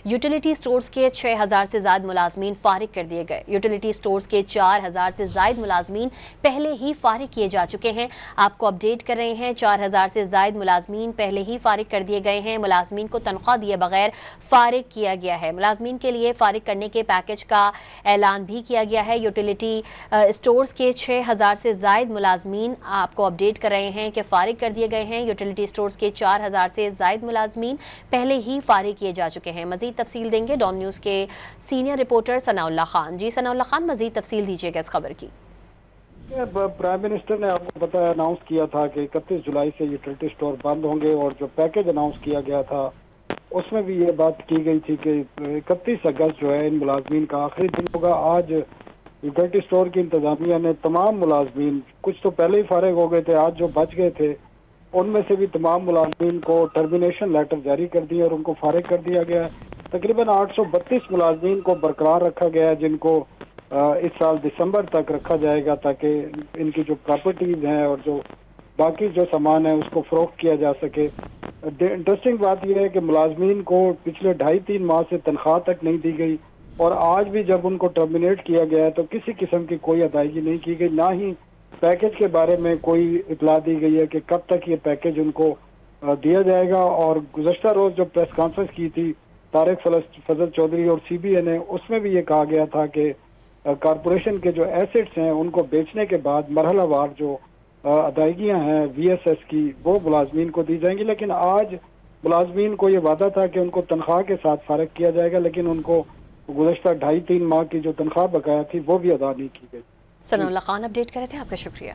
Utility stores के 6000 से ज़ायद मुलाजमीन फारिग कर दिए गए। यूटिलिटी स्टोर्स के 4000 से ज़ायद मुलाजमीन पहले ही फारिग किए जा चुके हैं। आपको अपडेट कर रहे हैं, 4000 से ज़ायद मुलाजमीन पहले ही फारिग कर दिए गए हैं। मुलाजमीन को तनख्वाह दिए बगैर फारिग किया गया है। मुलाजमीन के लिए फारिग करने के पैकेज का ऐलान भी किया गया है। यूटिलिटी स्टोर्स के 6000 से ज़ायद मुलाजमीन आपको अपडेट कर रहे हैं कि फारिग कर दिए गए हैं। यूटिलिटी स्टोर्स के 4000 से ज़ायद मुलाजमीन पहले ही फारिग किए जा चुके हैं। मज़ीद तफसील देंगे डॉन न्यूज़ के सीनियर रिपोर्टर सनाउल्लाह खान। जी सनाउल्लाह खान, मज़ीद तफसील दीजिएगा इस खबर की। प्राइम मिनिस्टर ने आपको पता है अनाउंस किया था कि 31 जुलाई से यूटिलिटी स्टोर बंद होंगे और जो पैकेज अनाउंस किया गया था उसमें भी ये बात की गई थी कि 31 अगस्त जो है इन मुलाजमीन का आखिरी दिन होगा। आज यूटिलिटी स्टोर की इंतजामिया ने तमाम मुलाजमीन, कुछ तो पहले ही फारिग हो गए थे, आज जो बच गए थे उनमें से भी तमाम मुलाजमीन को टर्मिनेशन लेटर जारी कर दिए और उनको फारिग कर दिया गया है। तकरीबन 832 मुलाजमीन को बरकरार रखा गया है, जिनको इस साल दिसंबर तक रखा जाएगा ताकि इनकी जो प्रॉपर्टीज हैं और जो बाकी जो सामान है उसको फरोख्त किया जा सके। इंटरेस्टिंग बात यह है कि मुलाजमीन को पिछले 2.5-3 माह से तनख्वाह तक नहीं दी गई और आज भी जब उनको टर्मिनेट किया गया है तो किसी किस्म की कोई अदायगी नहीं की गई, ना ही पैकेज के बारे में कोई इतला दी गई है कि कब तक ये पैकेज उनको दिया जाएगा। और गुज़श्ता रोज जो प्रेस कॉन्फ्रेंस की थी तारिक फजल चौधरी और CBA ने, उसमें भी ये कहा गया था कि कारपोरेशन के जो एसेट्स हैं उनको बेचने के बाद मरहलावार जो अदायगियां हैं VSS की वो मुलाजमीन को दी जाएंगी। लेकिन आज मुलाजमीन को ये वादा था कि उनको तनख्वाह के साथ फारिग किया जाएगा, लेकिन उनको गुज़श्ता 2.5-3 माह की जो तनख्वाह बकाया थी वो भी अदा नहीं की गई। सनाउल्लाह खान अपडेट कर रहे थे, आपका शुक्रिया।